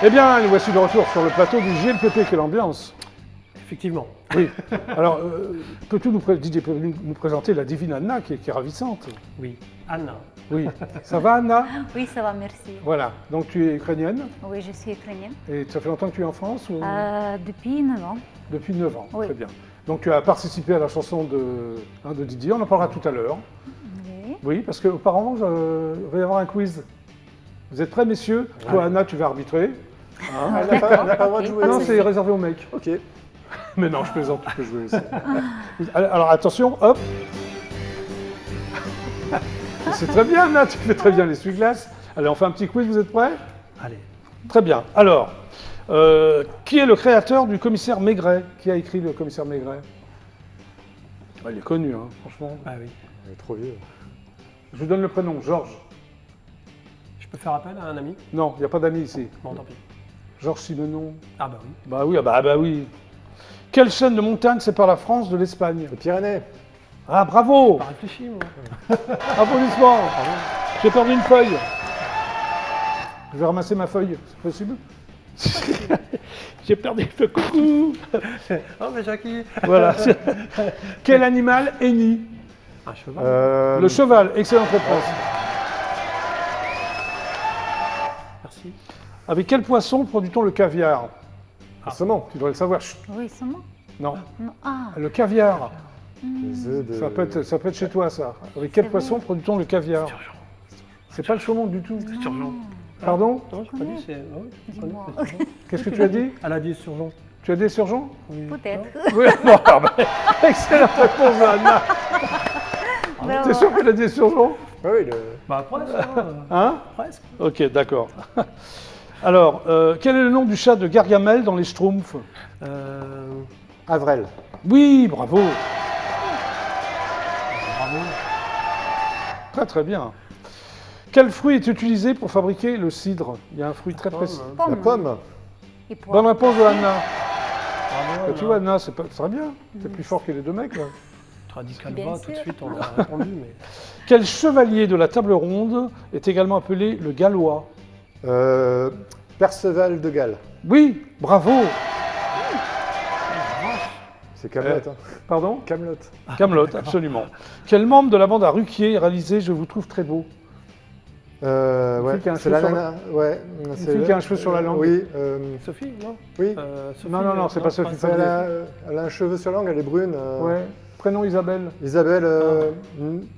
Eh bien, nous voici de retour sur le plateau du JLPP. Quelle ambiance! Effectivement. Oui. Alors, Didier peut nous présenter la divine Anna, qui est ravissante. Oui. Anna. Oui. Ça va, Anna? Oui, ça va, merci. Voilà. Donc, tu es ukrainienne? Oui, je suis ukrainienne. Et ça fait longtemps que tu es en France ou... Depuis 9 ans. Depuis 9 ans, Oui. très bien. Donc, tu as participé à la chanson de Didier. On en parlera tout à l'heure. Oui. Oui, parce qu'auparavant, il va y avoir un quiz. Vous êtes prêts, messieurs? Toi, Anna, tu vas arbitrer. Hein? Elle n'a pas le droit de jouer. Non, c'est réservé aux mecs. Ok. Mais non, je plaisante, tu peux jouer aussi. Alors attention, hop. C'est très bien, Anna, tu fais très bien l'essuie-glace. Allez, on fait un petit quiz, vous êtes prêts? Allez. Très bien. Alors, qui est le créateur du commissaire Maigret? Qui a écrit le commissaire Maigret? Il est connu, hein, franchement. Ah oui. Elle est trop vieux. Je vous donne le prénom, Georges. Je peux faire appel à un ami? Non, il n'y a pas d'amis ici. Bon, tant pis. Georges Simenon. Ah bah oui. Bah oui, bah oui. Quelle chaîne de montagnes sépare la France de l'Espagne? Les Pyrénées. Ah, bravo! Pas réfléchi, moi. Applaudissements! J'ai perdu une feuille. Je vais ramasser ma feuille, c'est possible? J'ai perdu le coucou! Oh, mais Jackie. Voilà. Quel animal hennit? Un cheval. Le cheval, excellente réponse. Merci. Avec quel poisson produit-on le caviar? Le saumon. Tu devrais le savoir. Chut. Oui, c'est moi. Non, Non. Ah, le caviar. Les œufs de... Ça peut être chez toi, ça. Avec quel C'est poisson vrai. produit-on le caviar? C'est pas le saumon du tout. Surgeon. Pardon? Non, j'ai pas dit, c'est... Ah oui, c'est dis-moi. Qu'est-ce que tu as dit? Elle a dit surgeon. Tu as des surgeons? Oui. Peut-être. Oui, bon, excellente réponse, Anna. Bravo. T'es sûr qu'elle a des surgeons? Oui, Bah, presque. Hein. Hein? Presque. Ok, d'accord. Alors, quel est le nom du chat de Gargamel dans les Schtroumpfs? Avrel. Oui, bravo. Bravo. Très très bien. Quel fruit est utilisé pour fabriquer le cidre? Il y a un fruit très précis. La pomme. Et pour... Bonne réponse de Anna. Bravo. Bah, tu vois, Anna, c'est très bien. T'es plus fort que les deux mecs, là. Tu as dit Bien Calva, tout de sûr. suite, on a répondu, mais... Quel chevalier de la table ronde est également appelé le Gallois? Perceval de Galles. Oui, bravo. C'est Camelot. Hein. Pardon? Camelot. Camelot, absolument. Quel membre de la bande à Ruquier a réalisé Je vous trouve très beau? Ouais. fille qui a un C'est cheveu la sur nana. Ouais. Une fille qui a un cheveu sur la langue? Oui. Sophie, non Oui. Sophie, Non, non, non, c'est pas Sophie Elle Favier. elle a un cheveu sur la langue, elle est brune. Ouais. Prénom Isabelle? Isabelle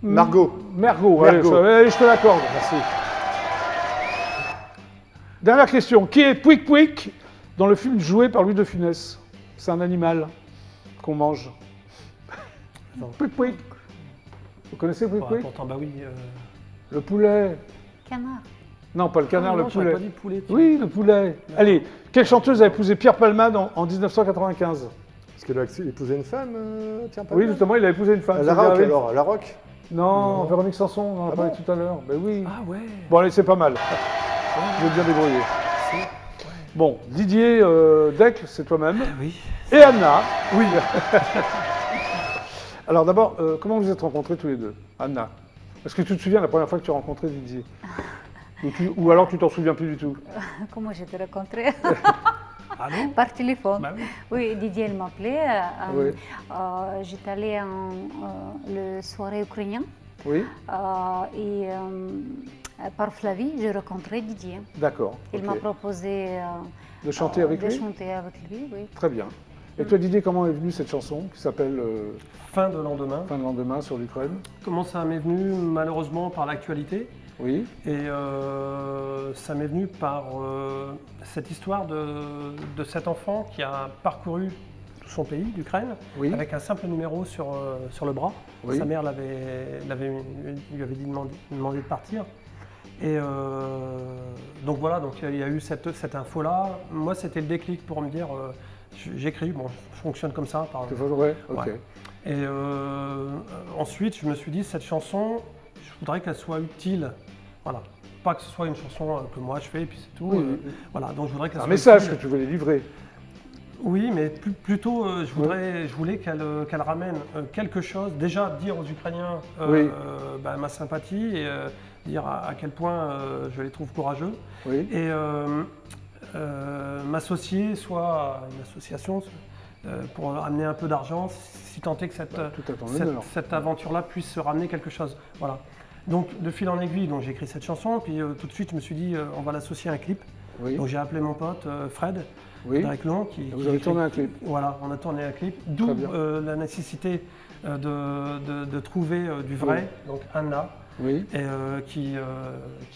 Margot. Mergot, Mergot. allez, je te l'accorde. Merci. Dernière question. Qui est Pouic Pouic dans le film joué par Louis de Funès? C'est un animal qu'on mange. Pouic Pouic. Vous connaissez Pouic Ouais, Pouic? pourtant, bah oui. Le poulet. Canard. Non, pas le canard, le non, j'aurais poulet. pas dit poulet. tiens. Oui, le poulet. Allez, quelle chanteuse a épousé Pierre Palmade en 1995? Est-ce qu'elle a épousé une femme tiens, pas Oui, mal. justement, il a épousé une femme. La c'est Roque bien, alors, la Roque. Non, Véronique Sanson, on en a Ah parlé bon tout à l'heure. Ben oui. Ah ouais. Bon, allez, c'est pas mal. Je vais bien débrouiller. Bon, Didier Decle, c'est toi-même. Oui. Et Anna. Oui. Alors d'abord, comment vous êtes rencontrés tous les deux? Anna. Est-ce que tu te souviens la première fois que tu as rencontré Didier? Ou alors tu t'en souviens plus du tout? Comment je t'ai rencontré? Ah non? Par téléphone. Bah oui. Oui, Didier il m'appelait. Oui. J'étais allée en le soirée ukrainien. Oui. Et par Flavie, j'ai rencontré Didier. D'accord. Il ok. m'a proposé De chanter avec de lui? chanter avec lui, oui. Très bien. Et toi Didier, comment est venue cette chanson qui s'appelle Fin de lendemain. Fin de lendemain sur l'Ukraine? Comment ça m'est venu malheureusement par l'actualité Oui. et ça m'est venu par cette histoire de cet enfant qui a parcouru tout son pays, l'Ukraine, Oui. avec un simple numéro sur le bras. Oui. Sa mère lui avait dit demandé de partir. Et donc voilà, donc il y a eu cette info-là. Moi, c'était le déclic pour me dire, j'écris, bon, je fonctionne comme ça. Ouais, ok. Ouais. Et ensuite, je me suis dit, cette chanson, je voudrais qu'elle soit utile. Voilà. Pas que ce soit une chanson que moi je fais et puis c'est tout. Oui, oui, oui. Voilà, donc je voudrais qu'elle Un soit message utile. que tu voulais livrer. Oui, mais plutôt, je voulais qu'elle ramène quelque chose. Déjà, dire aux Ukrainiens Oui. ma sympathie et dire à quel point je les trouve courageux. Oui. Et m'associer soit à une association pour amener un peu d'argent, si tant est que Tout à ton honneur. cette aventure-là puisse se ramener quelque chose. Voilà. Donc de fil en aiguille, j'ai écrit cette chanson, puis tout de suite je me suis dit on va l'associer à un clip. Oui. Donc j'ai appelé mon pote Fred, Oui. Frédéric Long, Vous avez tourné un clip. Voilà, on a tourné un clip, d'où Très bien. la nécessité de trouver du vrai, donc Anna, Oui. et, qui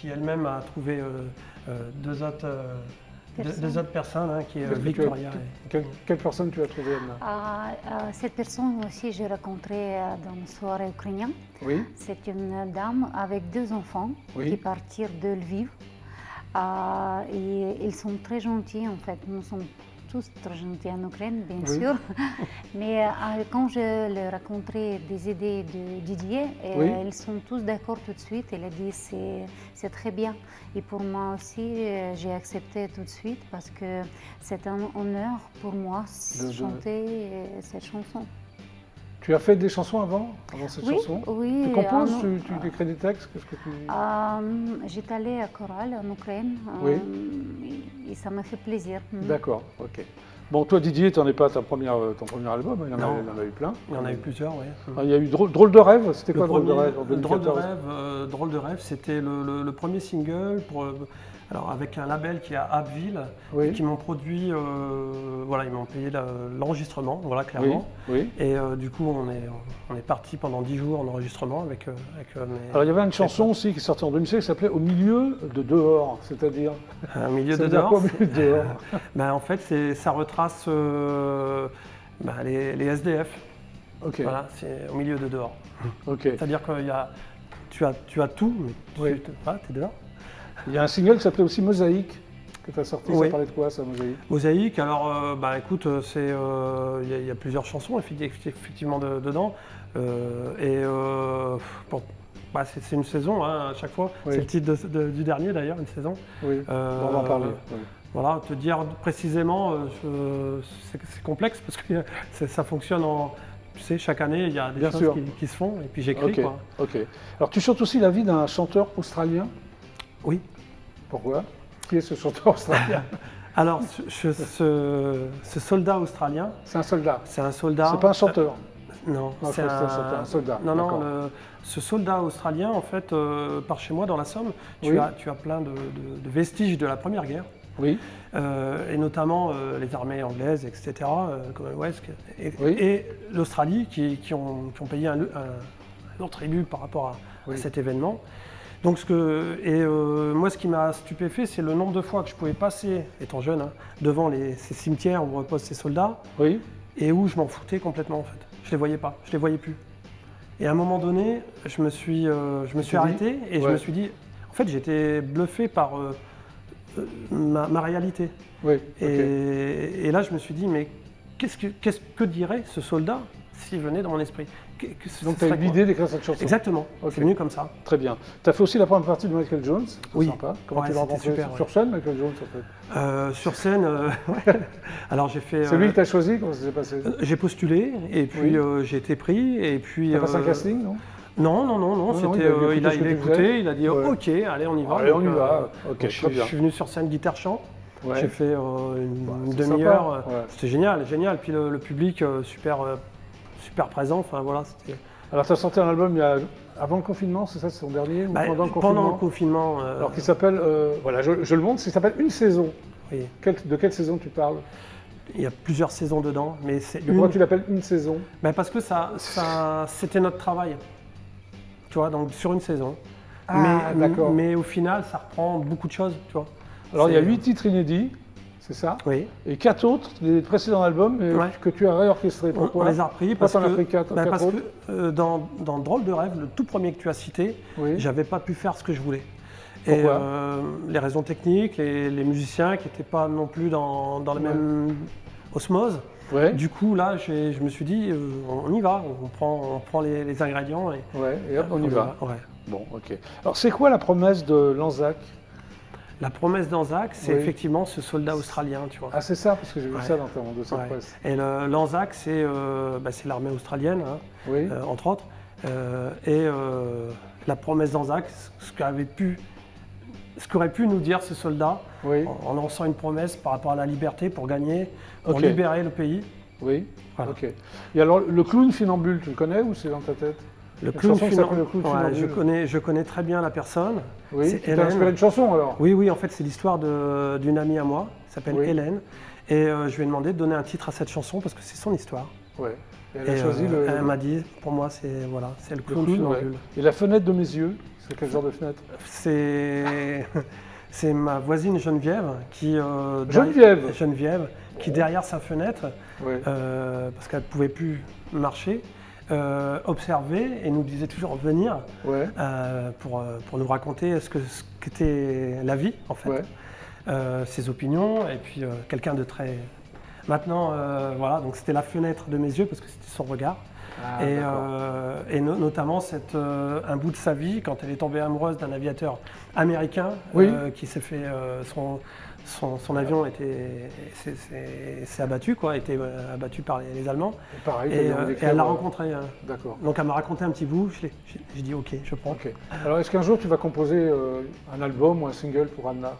elle-même a trouvé deux autres personnes, hein, qui est Victoria. Quelle personne tu as trouvé, Anna? Cette personne aussi, j'ai rencontré dans une soirée ukrainienne. Oui. C'est une dame avec 2 enfants Oui. qui partirent de Lviv. Et ils sont très gentils en fait. Nous sommes tous très gentils en Ukraine, bien Oui. sûr. Mais quand je leur racontais des idées de Didier, Oui. ils sont tous d'accord tout de suite. Elle a dit c'est très bien. Et pour moi aussi, j'ai accepté tout de suite parce que c'est un honneur pour moi de chanter cette chanson. Tu as fait des chansons avant cette Oui, chanson? oui. Tu composes, tu écris des textes? Qu'est-ce que tu... J'étais allée à chorale en Ukraine. Oui. Et ça m'a fait plaisir. D'accord, ok. Bon, toi Didier, tu n'en es pas ton premier album, il y en Non. a eu plein. Il y en a eu plusieurs, oui. Il y a eu Drôle de rêve, c'était quoi Drôle de rêve en 2014? Drôle de rêve, c'était le premier single alors avec un label qui est à Abbeville, Oui. qui m'ont produit, voilà, ils m'ont payé l'enregistrement, voilà, clairement. Oui. Et du coup, on est parti pendant 10 jours en enregistrement avec mes... Alors il y avait une chanson aussi qui est sortie en 2016 qui s'appelait Au milieu de dehors, c'est-à-dire Au milieu de c'est-à-dire dehors. quoi, au milieu de dehors? Ben, en fait, ça retrace les SDF. Ok, Voilà, c'est au milieu de dehors. ok. C'est-à-dire que tu as tout, mais Oui. tu es dehors. Il y a un single qui s'appelait aussi Mosaïque, que tu as sorti, Oui. ça parlait de quoi ça, Mosaïque? Mosaïque, alors écoute, il y a plusieurs chansons effectivement dedans. C'est une saison, hein, à chaque fois. Oui. C'est le titre du dernier d'ailleurs, une saison. Oui, on va en parler. Oui. Voilà, te dire précisément, c'est complexe parce que ça fonctionne tu sais, chaque année, il y a des Bien choses sûr. qui se font et puis j'écris. Ok, Quoi. ok. Alors tu chantes aussi la vie d'un chanteur australien. Oui. Pourquoi? Qui est ce chanteur australien? Alors, ce soldat australien, C'est un soldat. c'est un soldat. C'est pas un chanteur. Non, Non, c'est je crois que c'était un soldat. Non, D'accord. ce soldat australien, en fait, par chez moi dans la Somme, tu Oui. as plein de vestiges de la Première Guerre, Oui, et notamment les armées anglaises, etc., Commonwealth, Oui. et l'Australie qui ont payé un autre élu par rapport à Oui. cet événement. Donc, moi, ce qui m'a stupéfait, c'est le nombre de fois que je pouvais passer, étant jeune, hein, devant ces cimetières où reposent ces soldats, oui, et où je m'en foutais complètement en fait. Je les voyais pas, je les voyais plus. Et à un moment donné, je me suis arrêté et je Ouais. me suis dit, en fait j'étais bluffé par ma réalité. oui. ok. Et là je me suis dit, mais qu'est-ce que dirait ce soldat s'il venait dans mon esprit? Donc tu as eu l'idée d'écrire cette chanson. Exactement, Ok. c'est venu comme ça. Très bien. Tu as fait aussi la première partie de Michael Jones. C'est Oui. sympa. Comment Ouais, tu l'as c'était rencontré super, sur ouais. scène, Michael Jones en fait? Sur scène, ouais. Alors j'ai fait... C'est lui que tu as choisi? Comment ça s'est passé? j'ai postulé et puis j'ai été pris et puis... Tu as passé un casting, non? Non, il c'était, a bien il écouté a ce que tu écouté, faisais. il a dit Ouais. ok, allez on y va. Allez, on Donc, y va. Ok, je très bien. suis venu sur scène guitare-chant, Ouais. j'ai fait une c'est demi-heure, sympa, ouais. c'était génial. Puis le public super présent, enfin voilà, c'était... Alors tu as sorti un album avant le confinement, c'est ça, c'est son dernier? Ou Bah, pendant le confinement? pendant le confinement, Alors qui s'appelle, voilà, je le montre, il s'appelle Une saison. oui, De quelle saison tu parles? il y a plusieurs saisons dedans, mais c'est Et pourquoi tu l'appelles Une saison? Ben, parce que c'était notre travail, tu vois, donc sur une saison. Ah, d'accord. Mais au final, ça reprend beaucoup de choses, tu vois. Alors il y a C'est- 8 titres inédits, c'est ça? Oui. Et 4 autres des précédents albums Ouais. que tu as réorchestrés. On Pourquoi? les a repris Pourquoi parce t'en as que, pris quatre parce autres que dans Drôle de rêve, le tout premier que tu as cité, Oui. j'avais pas pu faire ce que je voulais. Pourquoi Les raisons techniques, les musiciens qui n'étaient pas non plus dans la Ouais. même osmose. Ouais. Du coup, là, je me suis dit, on y va, on prend les ingrédients et Ouais, et hop, on y va. Ouais. Bon, ok. Alors c'est quoi la promesse de Lanzac? La promesse d'Anzac, c'est Oui. effectivement ce soldat australien, tu vois. Ah c'est ça, parce que j'ai vu Ouais. ça dans ton dossier de Ouais. presse. Et l'Anzac, c'est l'armée australienne, hein, Oui. entre autres. La promesse d'Anzac, ce qu'avait pu ce qu'aurait pu nous dire ce soldat Oui. en lançant une promesse par rapport à la liberté pour gagner, pour Ok. libérer le pays. Oui. Voilà. Ok. Et alors, le clown funambule, tu le connais ou c'est dans ta tête? Le Une clown chanson qui s'appelle Le clown Ouais, funambule. je connais très bien la personne. Oui. C'est Tu t'as inspiré Hélène. une chanson alors? Oui, en fait, c'est l'histoire d'une amie à moi, qui s'appelle Oui. Hélène. Et je lui ai demandé de donner un titre à cette chanson parce que c'est son histoire. Ouais. Et elle a Et choisi elle m'a dit, pour moi, c'est le le clown clown. funambule. Ouais. Et la fenêtre de mes yeux, c'est quel genre de fenêtre? C'est ma voisine Geneviève qui Geneviève. qui derrière sa fenêtre, Ouais. parce qu'elle ne pouvait plus marcher, observait et nous disait toujours venir Ouais. pour nous raconter ce qu'était la vie en fait, Ouais. ses opinions et puis quelqu'un de très. Maintenant voilà, donc c'était la fenêtre de mes yeux parce que c'était son regard. Ah, Et, d'accord. notamment un bout de sa vie, quand elle est tombée amoureuse d'un aviateur américain Oui. qui s'est fait son avion s'est abattu, quoi, a été abattu par les Allemands. Et pareil, Et, t'as et elle l'a rencontré. D'accord. Donc elle m'a raconté un petit bout. J'ai dit ok, je prends. Ok. Alors, est-ce qu'un jour tu vas composer un album ou un single pour Anna?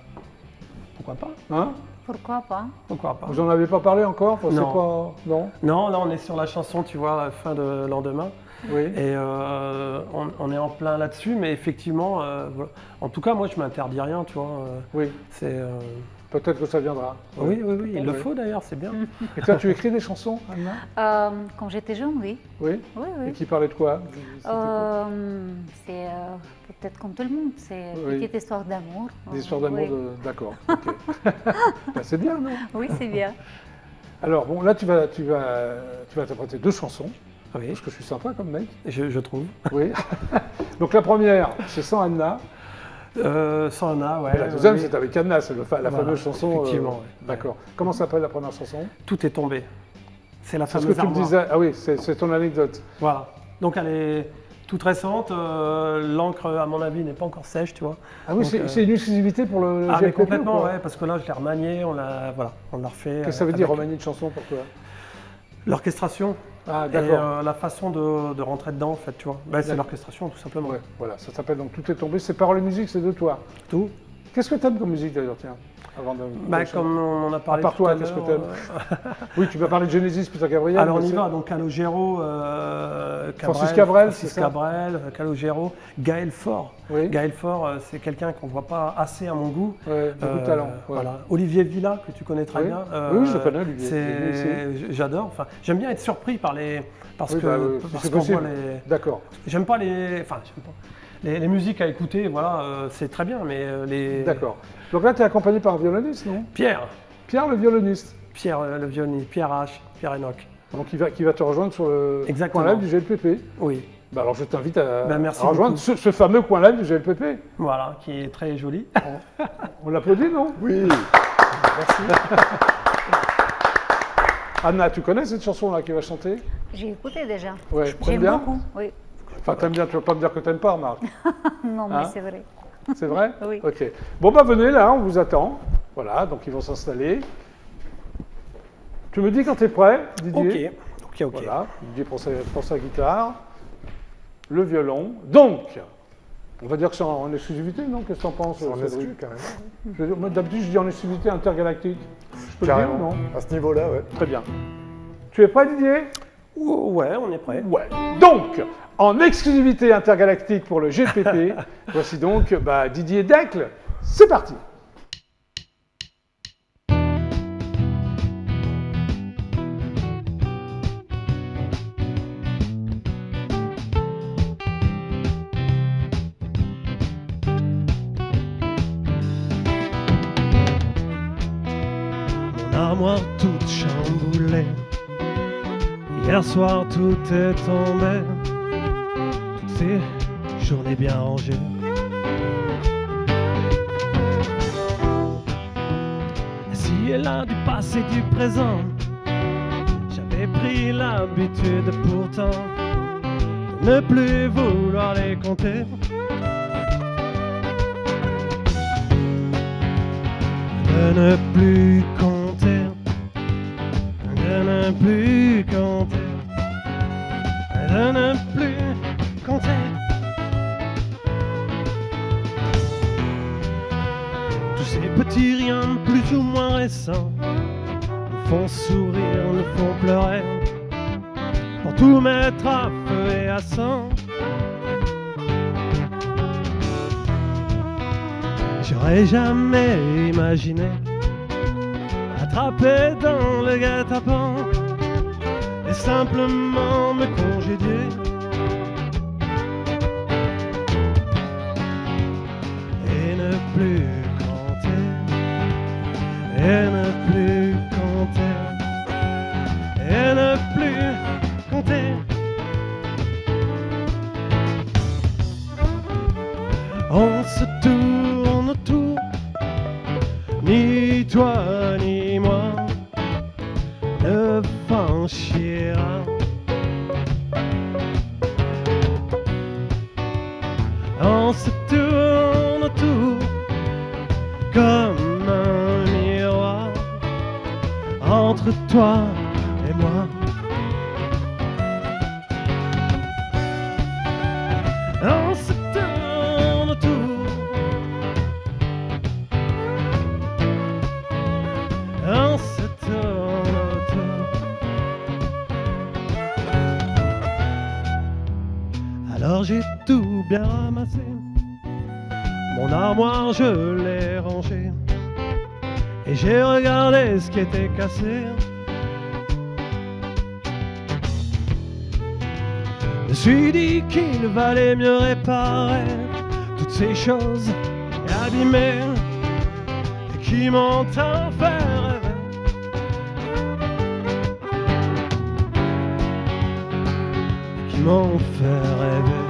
Pourquoi pas? Hein? Pourquoi pas? Pourquoi pas? Vous en avez pas parlé encore? Enfin, c'est Non. pas... Non. Non, là on est sur la chanson, tu vois, fin de lendemain. Oui. Et on est en plein là-dessus, mais effectivement, voilà. En tout cas, moi je m'interdis rien, tu vois. Oui. C'est Peut-être que ça viendra. oui, il le Ouais. faut d'ailleurs, c'est bien. Et toi, tu écris des chansons, Anna? Quand j'étais jeune, oui. Oui. Oui, Et oui. qui parlaient de quoi? C'était quoi? C'est peut-être comme tout le monde, c'est Oui. une petite histoire d'amour. Des histoires d'amour Oui. de... D'accord. Ok. Ben, c'est bien, non? Oui, c'est bien. Alors, bon, là, tu vas interpréter 2 chansons, Oui, parce que je suis sympa comme mec. je trouve. Oui. Donc, la première, c'est sans Anna. Sans Anna, ouais. Et la deuxième, oui. c'est avec Anna, c'est la Voilà, fameuse chanson. effectivement, ouais. D'accord. Comment s'appelle la première chanson? Tout est tombé. C'est la C'est ce que fameuse tu me armoire. disais. Ah oui, c'est ton anecdote. Voilà. Donc elle est toute récente. L'encre, à mon avis, n'est pas encore sèche, tu vois. Ah oui, Donc, c'est une exclusivité pour le Ah mais GLPP ou complètement, quoi? ouais, parce que là, je l'ai remanié, on l'a refait. Qu'est-ce que ça veut dire, avec remanier une chanson pour toi? l'orchestration Ah, et d'accord. la façon de rentrer dedans, en fait, tu vois. Ben, c'est D'accord. l'orchestration, tout simplement. Ouais, voilà, ça s'appelle donc Tout est tombé. C'est paroles et musique, c'est de toi. Tout. Qu'est-ce que t'aimes comme musique d'ailleurs, tiens, avant de... Comme on en a parlé À part tout toi, à qu'est-ce que l'heure, t'aimes? Oui, tu vas parler de Genesis, Peter Gabriel. Alors on mais y c'est- va, donc Calogero, Francis Cabrel, c'est Francis ça Cabrel, Calogero, Gaël Faure. Oui. Gaël Faure, c'est quelqu'un qu'on ne voit pas assez à mon goût. Ouais, beaucoup de talent. Ouais. Voilà. Olivier Villa, que tu connais très Oui. bien. Oui, je le connais, Olivier. J'adore. Enfin, j'aime bien être surpris par parce Oui, que bah, oui, parce c'est qu'on voit possible. les. D'accord. J'aime pas les. Enfin, j'aime pas. Les musiques à écouter, voilà, c'est très bien, mais les. D'accord. Donc là, tu es accompagné par un violoniste, non? Pierre, Pierre, le violoniste. le violoniste, Pierre H, Pierre Enoch. Donc, qui va te rejoindre sur le Exactement. coin live du GLPP. Oui, Bah, alors, je t'invite à, merci à rejoindre beaucoup. ce fameux coin live du GLPP. voilà, qui est très joli. On l'applaudit, non? Oui. Merci. Anna, tu connais cette chanson-là qui va chanter? J'ai écouté déjà. Ouais, t'aimes J'aime bien? beaucoup, oui. Enfin, t'aimes bien, tu vas pas me dire que t'aimes pas, Marc. Non, mais Hein? c'est vrai. C'est vrai? Oui. Ok. Bon, bah, venez là, on vous attend. Voilà, donc ils vont s'installer. Tu me dis quand tu es prêt, Didier? Ok. Voilà, Didier prend sa guitare, le violon. Donc, on va dire que c'est en exclusivité, non? Qu'est-ce que tu en penses, En Cédric? exclu, carrément. Je veux dire, moi, d'habitude, je dis en exclusivité intergalactique. Je peux le dire, Carrément. non? À ce niveau-là, ouais. Très bien. Tu es prêt, Didier? Ouais, on est prêt. Ouais. Donc, en exclusivité intergalactique pour le GPP, voici donc Didier Decle. C'est parti. Mon armoire toute chamboulée. Hier soir tout est tombé. Toutes ces journées bien rangées. Si elle a du passé, du présent, j'avais pris l'habitude pourtant de ne plus vouloir les compter. De ne plus compter, de ne plus compter, de ne plus compter. Ces petits riens plus ou moins récents nous font sourire, nous font pleurer, pour tout mettre à feu et à sang. J'aurais jamais imaginé attraper dans le guet-apens et simplement me congédier. Et ne plus compter, et ne plus compter, et ne plus compter. On se tourne autour, ni toi ni moi ne franchira. On se tourne autour comme un miroir entre toi et moi. On se tourne autour, on se tourne autour. Alors j'ai tout bien ramassé, mon armoire je l'ai rangé, et j'ai regardé ce qui était cassé. Je me suis dit qu'il valait mieux réparer toutes ces choses abîmées et qui m'ont tant fait rêver. Qui m'ont fait rêver.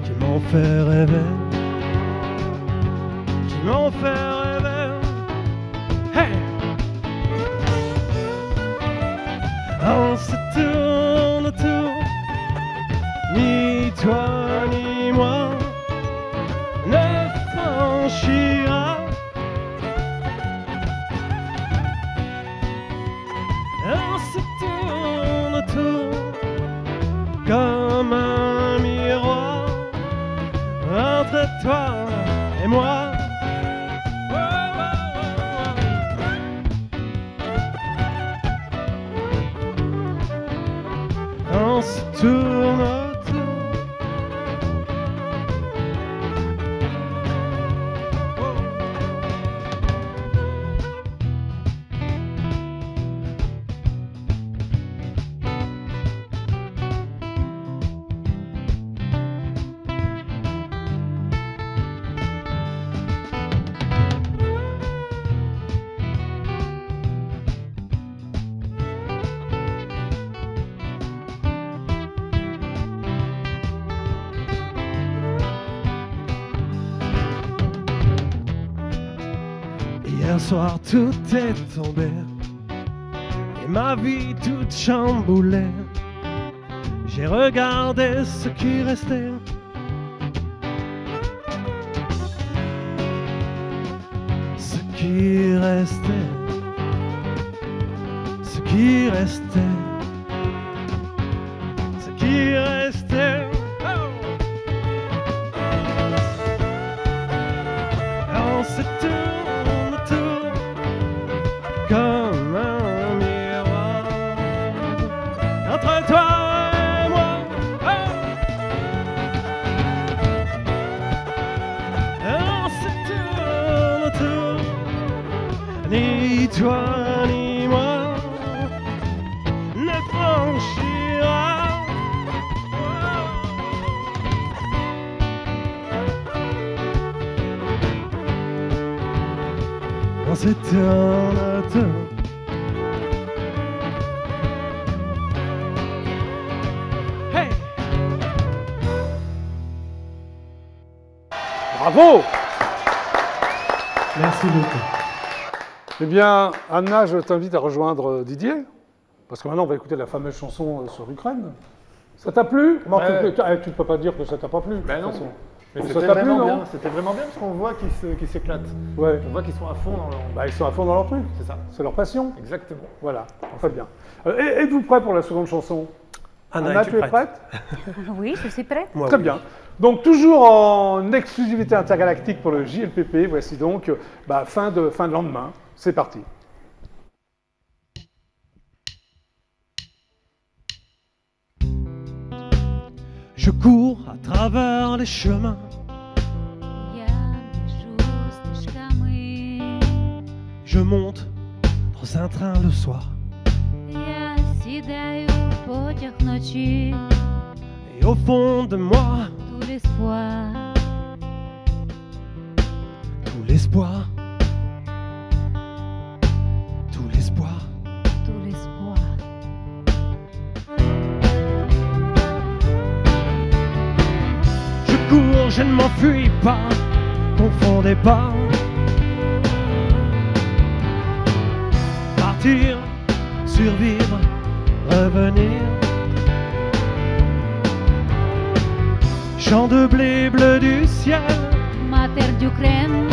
Qui m'ont fait rêver. Qui m'ont fait rêver. Hey! On se tourne autour, ni toi ni moi ne franchira. On se tourne autour comme un miroir entre toi et moi. On se tourne autour. Hier soir tout est tombé et ma vie toute chamboulée. J'ai regardé ce qui restait. Ce qui restait. Ce qui restait. Ce qui restait. On se tourne autour comme un miroir entre toi et moi. On se tourne autour, ni toi ni moi ne franchira. On se tourne autour. Hey! Bravo! Merci beaucoup. Eh bien, Anna, je t'invite à rejoindre Didier, parce que maintenant on va écouter la fameuse chanson sur l'Ukraine. Ça t'a plu? Tu ne peux pas dire que ça t'a pas plu. Ben non. de toute façon. Mais Ça c'était t'a plu, vraiment non? bien. C'était vraiment bien parce qu'on voit qu'ils s'éclatent. Ouais. On voit qu'ils sont à fond dans leur... Bah, ils sont à fond dans leur truc. C'est ça. C'est leur passion. Exactement. Voilà, très bien. Êtes-vous prêt pour la seconde chanson? Anna, Anna, es-tu tu es prête? Oui, je suis prête. Moi, Très oui. bien. Donc toujours en exclusivité intergalactique pour le JLPP, voici donc fin de lendemain. C'est parti. Je cours à travers les chemins. Je monte dans un train le soir. Et au fond de moi, tout l'espoir, tout l'espoir, tout l'espoir, tout l'espoir. Je cours, je ne m'enfuis pas, confondez pas. Partir, survivre, revenir. Champ de blé bleu du ciel, ma terre d'Ukraine.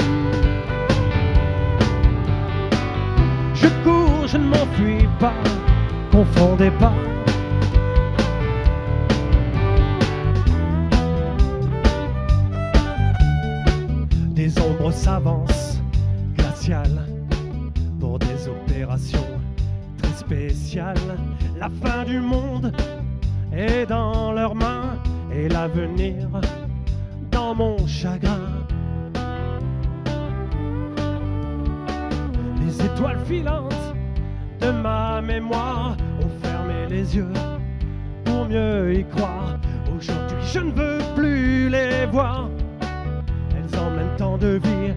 Je cours, je ne m'enfuis pas, confondez pas. Des ombres s'avancent, glaciales, pour des opérations très spéciales. La fin du monde est dans leurs mains et l'avenir dans mon chagrin. Les étoiles filantes de ma mémoire ont fermé les yeux pour mieux y croire. Aujourd'hui je ne veux plus les voir. Elles emmènent tant de vie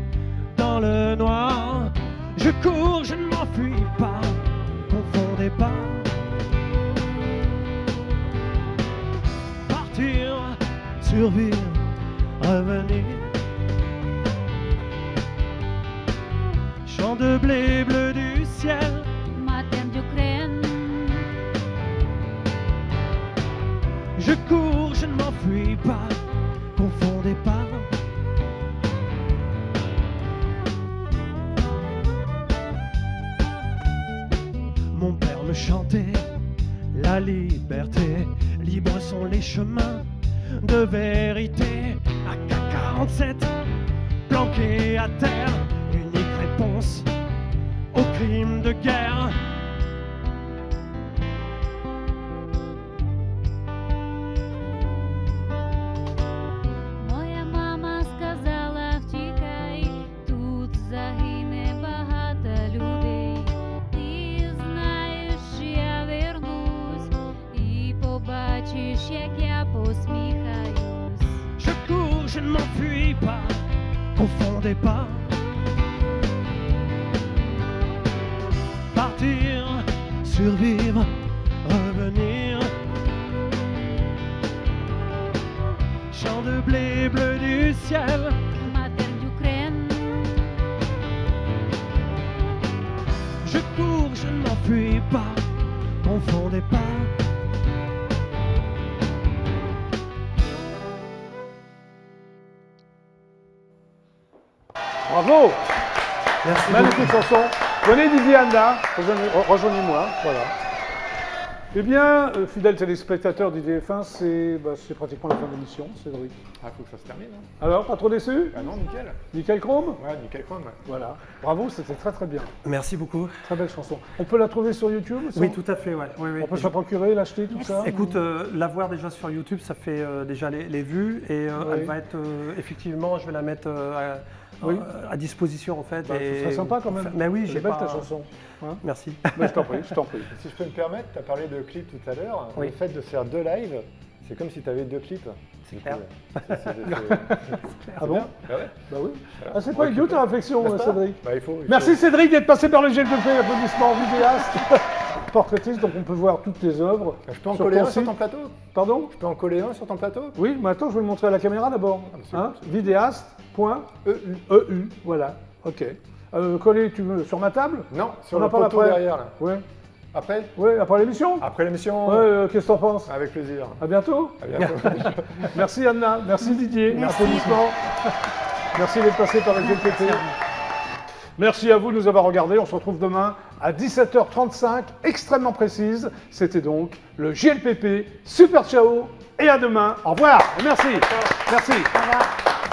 dans le noir. Je cours, je ne m'enfuis pas, confondez pas. Partir, survivre, revenir. Champ de blé bleu du ciel, ma terre d'Ukraine. Je cours, je ne m'enfuis pas, confondez pas. Mon père me chantait la liberté, libres sont les chemins de vérité. AK-47, planqué à terre, unique réponse aux crimes de guerre. Моя мама сказала, втікай, тут загине багато людей. Ти знаєш, я вернусь і побачиш, як я посміхаюсь. Je cours, je ne m'enfuis pas, confondez pas. Partir, survivre, revenir. Champ de blé bleu du ciel, Ma terre d'Ukraine. je cours, je ne m'enfuis pas, confondez pas. Bravo. Merci Magnifique chanson. Venez Didier Anda, rejoignez-moi. Voilà. Eh bien, fidèles téléspectateurs d'IDF1, c'est pratiquement la fin de l'émission, Cédric. Ah, faut que ça se termine. Hein. Alors, pas trop déçu? Ah non, nickel. Nickel Chrome? Ouais, nickel chrome. Ouais. Voilà. Bravo, c'était très très bien. Merci beaucoup. Très belle chanson. On peut la trouver sur YouTube? Oui, tout à fait, ouais. Oui, oui. On peut se la procurer, l'acheter, tout ça? Écoute, la voir déjà sur YouTube, ça fait déjà les vues et elle va être effectivement, je vais la mettre à disposition en fait. Bah, ce serait sympa quand même. Mais oui, j'ai j'ai belle pas. ta chanson. Hein? Merci. Mais je t'en prie, je t'en prie. Si je peux me permettre, tu as parlé de clips tout à l'heure. Oui. Le fait de faire 2 lives, c'est comme si tu avais 2 clips. C'est clair. Ah bon? Bah ouais. Bah oui. Voilà. Ah, c'est pas idiot ta réflexion, N'est-ce pas Cédric. Bah, il faut. Merci Cédric d'être passé par le GLPP, applaudissements, vidéaste, portraitiste, donc on peut voir toutes tes œuvres. Je peux en sur coller ton un sur site. ton plateau? Pardon? Je peux en coller un sur ton plateau? Oui, mais attends, je vais le montrer à la caméra d'abord. c'est Hein? bon, Vidéaste.eu, voilà, ok. Coller, tu veux, sur ma table? Non, sur On le en parle poteau après. derrière là. Ouais. Après? Ouais, après l'émission? Après l'émission? Ouais, qu'est-ce que t'en penses? Avec plaisir. À bientôt. À bientôt. Merci Anna, merci Didier, Merci. applaudissements. Merci d'être passé par le GLPP. Merci à vous de nous avoir regardés. On se retrouve demain à 17h35, extrêmement précise. C'était donc le JLPP. Super ciao et à demain. Au revoir. Et merci. Merci. Au revoir.